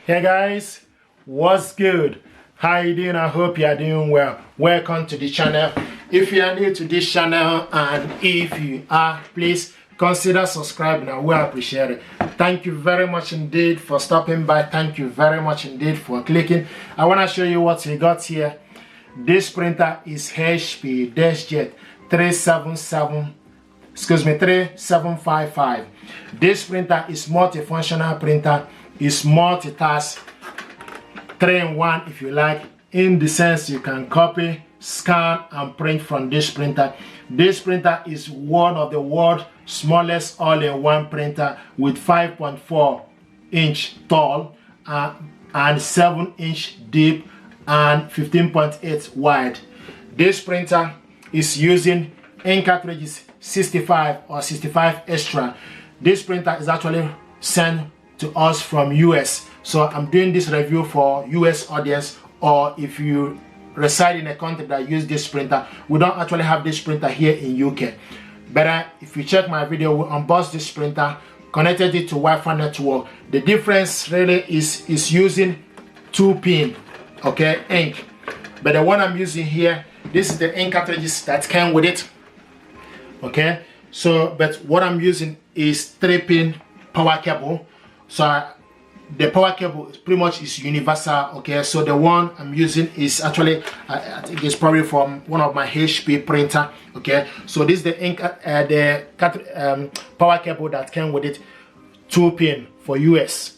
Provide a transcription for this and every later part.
Hey guys, what's good? How you doing? I hope you are doing well. Welcome to the channel. If you are new to this channel and if you are, please consider subscribing. I will appreciate it. Thank you very much indeed for stopping by. Thank you very much indeed for clicking. I want to show you what we got here. This printer is HP DeskJet 3755. This printer is multifunctional printer. Is multitask 3-in-1 if you like, in the sense you can copy, scan and print from this printer. This printer is one of the world's smallest all-in-one printer with 5.4 inch tall and 7 inch deep and 15.8 wide. This printer is using ink cartridges 65 or 65 extra. This printer is actually sent to us from US, so I'm doing this review for US audience, or if you reside in a country that use this printer. We don't actually have this printer here in UK, but if you check my video, we unboxed this printer, connected it to Wi-Fi network. The difference really is using 2-pin ink, but the one I'm using here, this is the ink cartridges that came with it. But what I'm using is 3-pin power cable. So the power cable pretty much is universal. So the one I'm using is actually I think it's probably from one of my HP printer. So this is the power cable that came with it, 2-pin for US.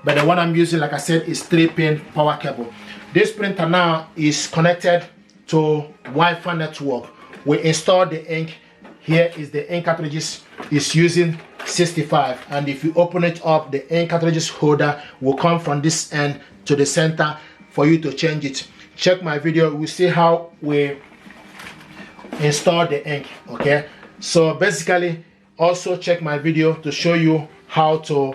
But the one I'm using, like I said, is 3-pin power cable. This printer now is connected to Wi-Fi network. We installed the ink. Here is the ink cartridges. It's using 65, and if you open it up, the ink cartridges holder will come from this end to the center for you to change it. Check my video, we'll see how we install the ink. So basically, also check my video to show you how to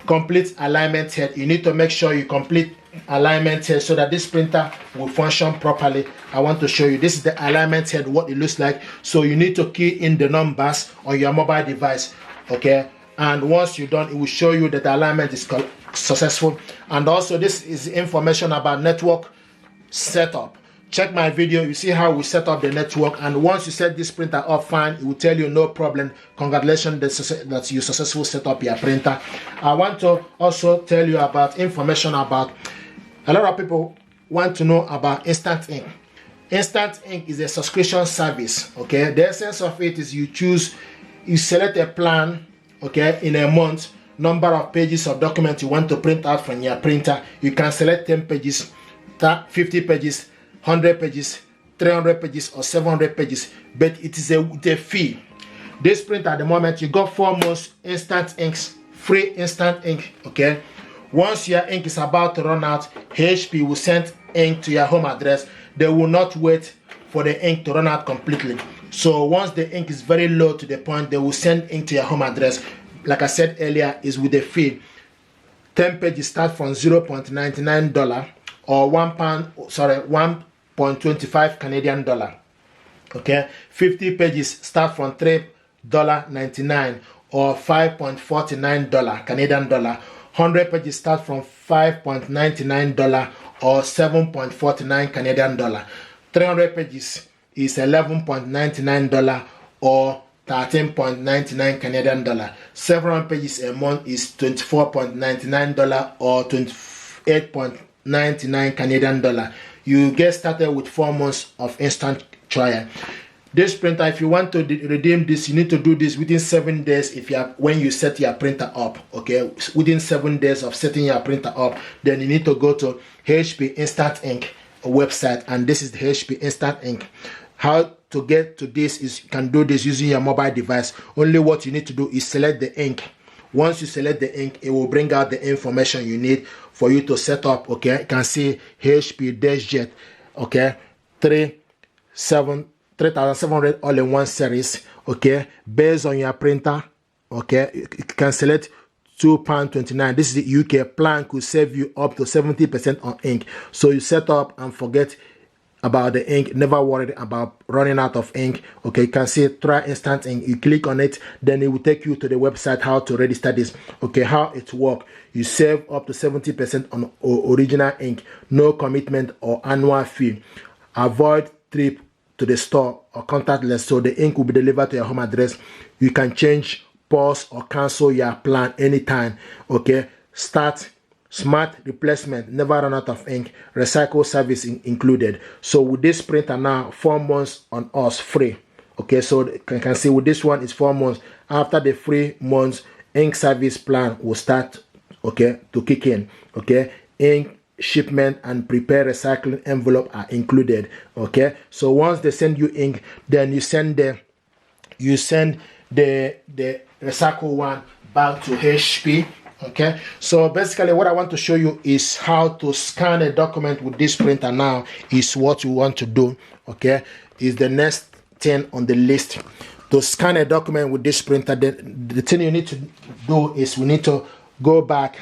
complete alignment head. You need to make sure you complete alignment head so that this printer will function properly. I want to show you, this is the alignment head, what it looks like. So you need to key in the numbers on your mobile device. And once you're done, it will show you that the alignment is successful. And also, this is information about network setup. Check my video, you see how we set up the network, and once you set this printer up fine, it will tell you no problem, congratulations that you successfully set up your printer. I want to also tell you about information about, a lot of people want to know about Instant Ink. Instant Ink is a subscription service. The essence of it is you select a plan in a month, number of pages of document you want to print out from your printer. You can select 10 pages, 50 pages, 100 pages, 300 pages, or 700 pages, but it is a fee. This printer at the moment, you got 4 months instant inks, free instant ink. Once your ink is about to run out, HP will send ink to your home address. They will not wait for the ink to run out completely. So once the ink is very low to the point, they will send ink to your home address. Like I said earlier, is with a fee. 10 pages start from $0.99 or £1.25 Canadian dollar. 50 pages start from $3.99 or $5.49 Canadian dollar. 100 pages start from $5.99 or $7.49 Canadian dollar. 300 pages is $11.99 or $13.99 Canadian dollar. 700 pages a month is $24.99 or $28.99 Canadian dollar. You get started with 4 months of instant trial. This printer, if you want to redeem this, you need to do this within 7 days. When you set your printer up, within 7 days of setting your printer up, then you need to go to HP Instant Ink website, and this is the HP Instant Ink. How to get to this is you can do this using your mobile device. Only what you need to do is select the ink. Once you select the ink, it will bring out the information you need for you to set up. You can see HP DeskJet 3700 all-in-one series. Based on your printer, you can select £2.29. This is the UK plan, could save you up to 70% on ink. So you set up and forget about the ink, never worried about running out of ink. Okay, you can see try instant ink. You click on it, then it will take you to the website how to register this. Okay, how it works: you save up to 70% on original ink, no commitment or annual fee. Avoid trip to the store or contactless, so the ink will be delivered to your home address. You can change, pause or cancel your plan anytime. Okay, start smart replacement, never run out of ink, recycle service included. So with this printer now, 4 months on us free. Okay, so you can see with this one is 4 months. After the 3 months, ink service plan will start, okay, to kick in. Okay, ink shipment and prepare recycling envelope are included. Okay, so once they send you ink, then you send the recycle one back to HP. Okay, so basically what I want to show you is how to scan a document with this printer. Now is what you want to do. Okay, is the next thing on the list. To scan a document with this printer, the thing you need to do is we need to go back.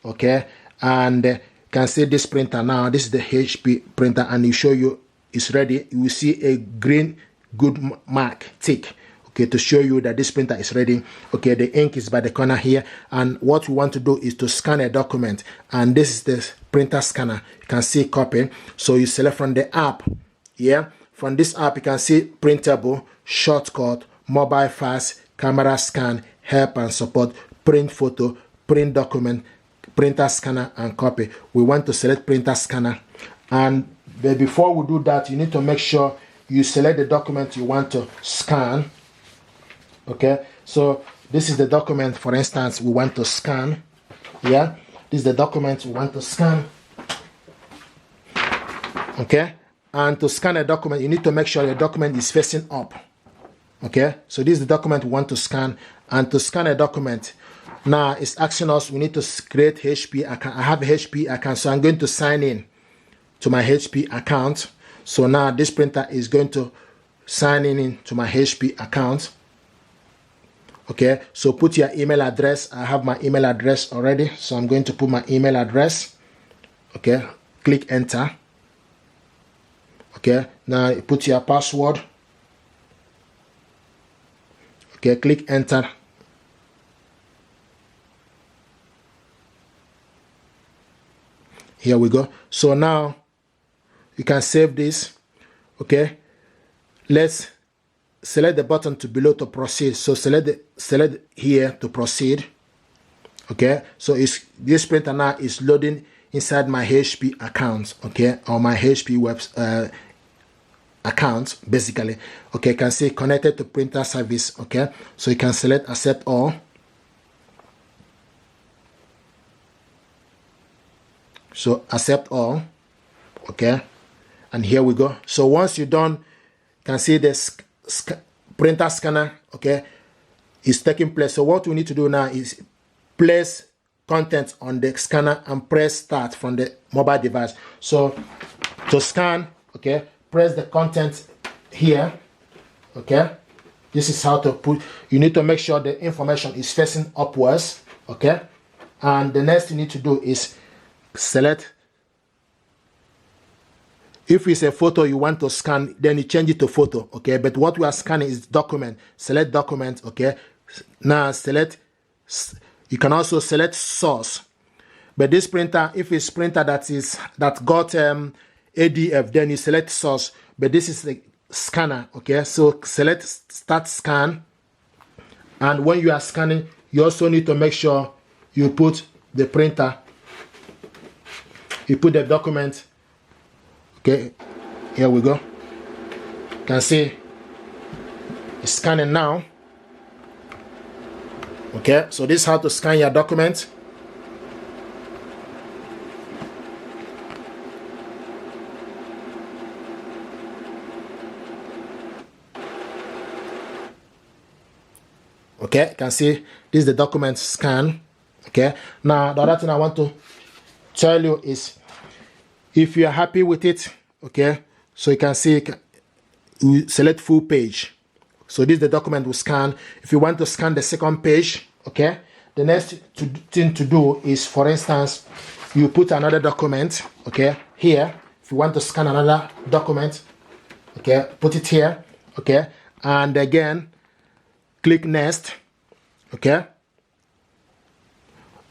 Okay, and you can see this printer now. This is the HP printer, and you show you it's ready. You will see a green good mark tick. Okay, to show you that this printer is ready. Okay, the ink is by the corner here, and what we want to do is to scan a document, and this is the printer scanner. You can see copy, so you select from the app. Yeah, from this app you can see printable, shortcut, mobile fast, camera scan, help and support, print photo, print document, printer scanner and copy. We want to select printer scanner, and before we do that, you need to make sure you select the document you want to scan. Okay, so this is the document, for instance, we want to scan. Yeah, this is the document we want to scan. Okay, and to scan a document, you need to make sure your document is facing up. Okay, so this is the document we want to scan. And to scan a document, now it's asking us, we need to create HP account. I have a HP account, so I'm going to sign in to my HP account. So now this printer is going to sign in to my HP account. Okay, so put your email address. I have my email address already, so I'm going to put my email address. Okay, click enter. Okay, now you put your password. Okay, click enter. Here we go. So now you can save this. Okay, let's select the button to below to proceed. So select here to proceed. Okay, so this printer now is loading inside my HP account. Okay, or my HP web account basically. Okay, you can see connected to printer service. Okay, so you can select accept all. So accept all. Okay, and here we go. So once you're done, you can see this printer scanner, okay, is taking place. So what we need to do now is place content on the scanner and press start from the mobile device. So to scan, okay, press the content here. Okay, this is how to put. You need to make sure the information is facing upwards. Okay, and the next you need to do is select. If it's a photo you want to scan, then you change it to photo. Okay, but what we are scanning is document. Select document. Okay, now select. You can also select source. But this printer, if it's printer that got ADF, then you select source. But this is the scanner. Okay, so select start scan. And when you are scanning, you also need to make sure you put the printer. You put the document. Okay, here we go. You can see it's scanning now. Okay, so this is how to scan your document. Okay, you can see this is the document scan. Okay, now the other thing I want to tell you is, if you are happy with it, okay, so you can see, you select full page. So this is the document we scan. If you want to scan the second page, okay, the next thing to do is, for instance, you put another document, okay, here. if you want to scan another document, okay, put it here, okay, and again click next, okay.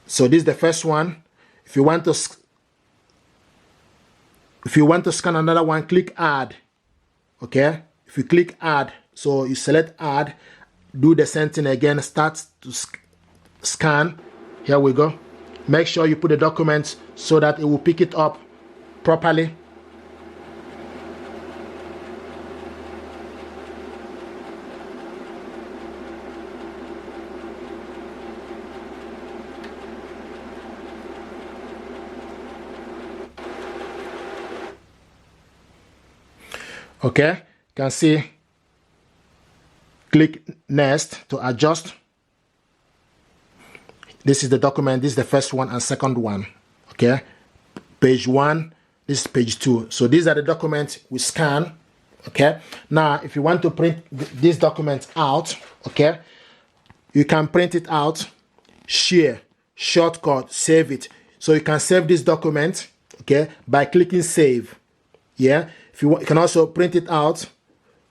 So this is the first one. If you want to scan another one, click add, okay. If you click add, so you select add, do the same thing again, start to scan. Here we go. Make sure you put the document so that it will pick it up properly. Okay, you can see, click next to adjust. This is the document, this is the first one and second one, okay. Page 1, this is page 2. So these are the documents we scan, okay. Now if you want to print this document out, okay, you can print it out, share, shortcut, save it. So you can save this document, okay, by clicking save. Yeah, if you want, you can also print it out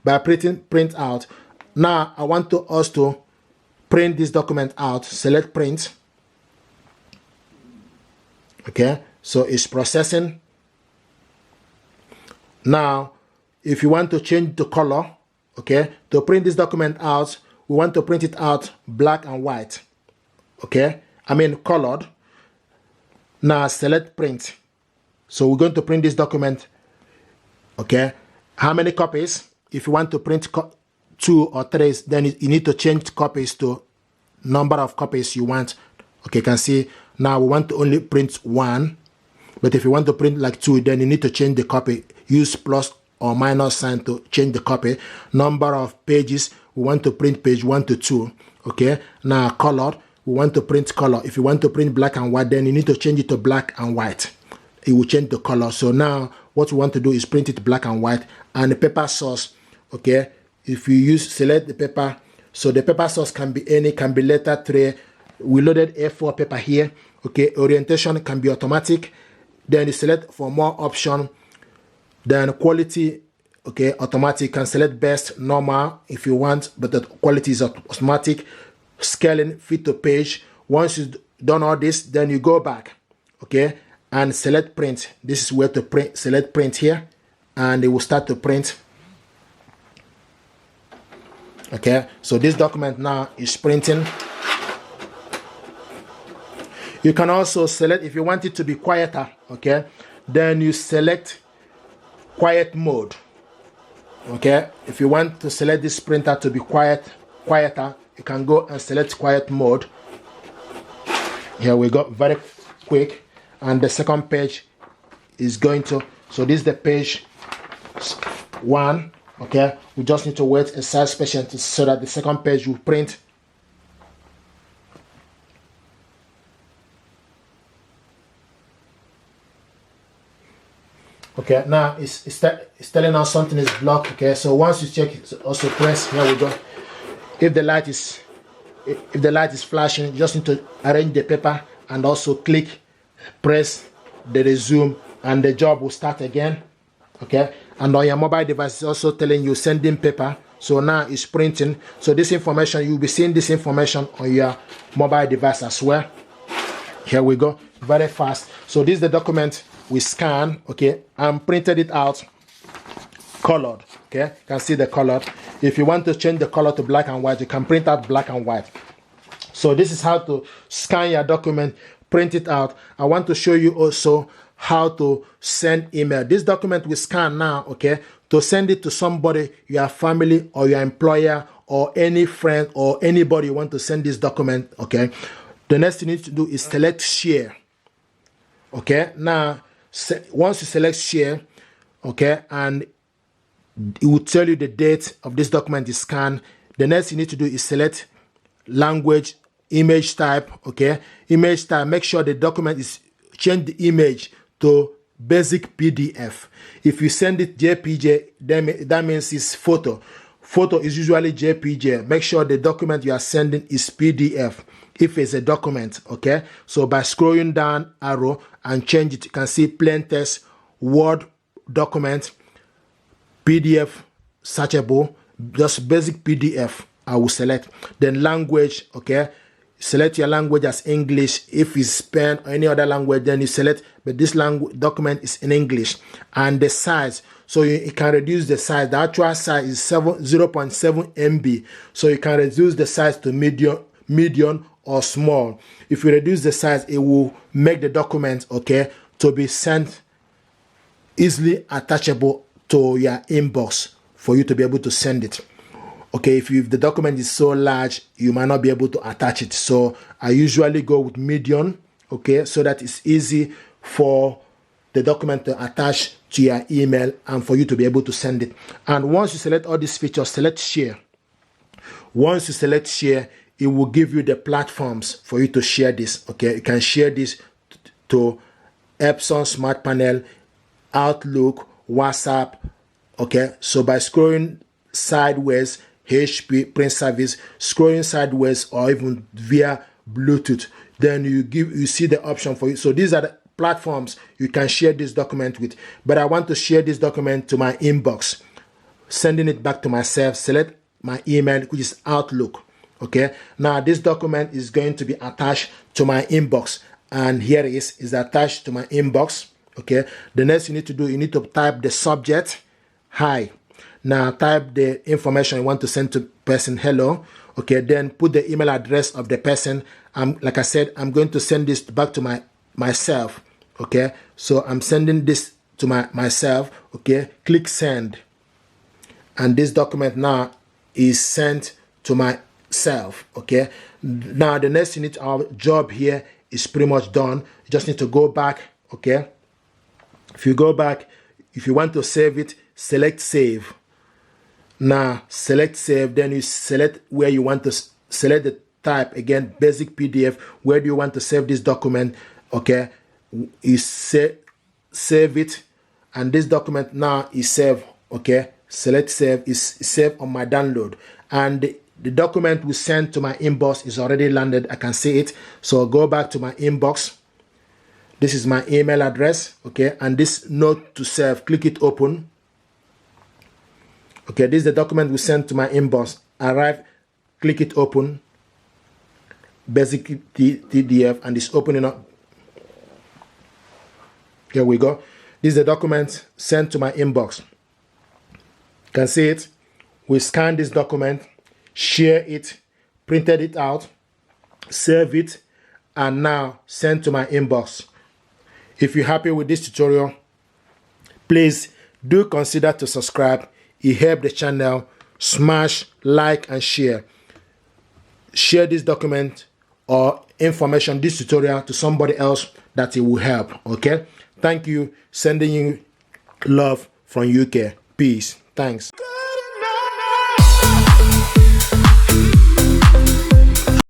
by print out. Now I want us to print this document out. Select print. Okay, so it's processing. Now if you want to change the color, okay, to print this document out, we want to print it out black and white, okay, I mean colored. Now select print. So we're going to print this document, okay. How many copies? If you want to print 2 or 3, then you need to change copies to number of copies you want. Okay, you can see now we want to only print 1, but if you want to print like 2, then you need to change the copy. Use plus or minus sign to change the copy. Number of pages, we want to print page 1 to 2. Okay, now color, we want to print color. If you want to print black and white, then you need to change it to black and white. It will change the color. So now what we want to do is print it black and white. And the paper source, okay, if you select the paper, so the paper source can be any, can be letter tray. We loaded A4 paper here, okay. Orientation can be automatic. Then you select for more option. Then quality, okay, automatic. Can select best, normal if you want, but the quality is automatic. Scaling, fit to page. Once you've done all this, then you go back, okay, and select print. This is where to print. Select print here, and it will start to print. Okay, so this document now is printing. You can also select, if you want it to be quieter, okay, then you select quiet mode. Okay, if you want to select this printer to be quieter, you can go and select quiet mode. Here we go, very quick. And the second page is going to, so this is the page 1, okay. We just need to wait a size patient so that the second page will print. Okay, now it's telling us something is blocked. Okay, so once you check it, also press, here we go. If the light is flashing, you just need to arrange the paper and also click, press the resume, and the job will start again. Okay, and on your mobile device it's also telling you sending paper. So now it's printing. So this information, you'll be seeing this information on your mobile device as well. Here we go, very fast. So this is the document we scan, okay, and printed it out colored. Okay, you can see the color. If you want to change the color to black and white, you can print out black and white. So this is how to scan your document, print it out. I want to show you also how to send email. This document we scan now, okay, to send it to somebody, your family or your employer or any friend or anybody you want to send this document, okay. The next thing you need to do is select share. Okay, now once you select share, okay, and it will tell you the date of this document is scanned. The next you need to do is select language, image type, okay. Image type, make sure the document is, change the image to basic PDF. If you send it JPG, then that means it's photo. Photo is usually JPG. Make sure the document you are sending is PDF if it's a document, okay. So by scrolling down arrow and change it, you can see plain text, Word, document, PDF searchable, just basic PDF. I will select. Then language, okay, select your language as English. If it's Spanish or any other language, then you select, but this language document is in English. And the size, so you can reduce the size. The actual size is 0.7 MB, so you can reduce the size to medium or small. If you reduce the size, it will make the document, okay, to be sent easily attachable to your inbox for you to be able to send it. Okay, if the document is so large, you might not be able to attach it. So I usually go with medium, okay, so that it's easy for the document to attach to your email and for you to be able to send it. And once you select all these features, select share. Once you select share, it will give you the platforms for you to share this. Okay, you can share this to Epson Smart Panel, Outlook, WhatsApp. Okay, so by scrolling sideways, HP print service, scrolling sideways, or even via Bluetooth, then you see the option for you. So these are the platforms you can share this document with. But I want to share this document to my inbox, sending it back to myself. Select my email, which is Outlook. Okay, now this document is going to be attached to my inbox, and here it is attached to my inbox. Okay, the next you need to do, you need to type the subject, hi. Now type the information you want to send to person, hello. Okay, then put the email address of the person. Like I said, I'm going to send this back to myself. Okay, so I'm sending this to myself. Okay, click send, and this document now is sent to myself. Okay, now the next you need, our job here is pretty much done. You just need to go back. Okay, if you go back, if you want to save it, select save. Now select save, then you select where you want to select the type, again basic PDF. Where do you want to save this document? Okay, you save it, and this document now is saved. Okay, select save, is saved on my download, and the document we sent to my inbox is already landed. I can see it. So go back to my inbox. This is my email address. Okay, and this note to self, click it open. Okay, this is the document we sent to my inbox. Arrive, click it open. Basic PDF, and it's opening up. Here we go. This is the document sent to my inbox. You can see it. We scanned this document, share it, printed it out, save it, and now send to my inbox. If you're happy with this tutorial, please do consider to subscribe. It helps the channel. Smash like and share. Share this document or information, this tutorial, to somebody else that it will help. Okay, thank you. Sending you love from UK. Peace. Thanks.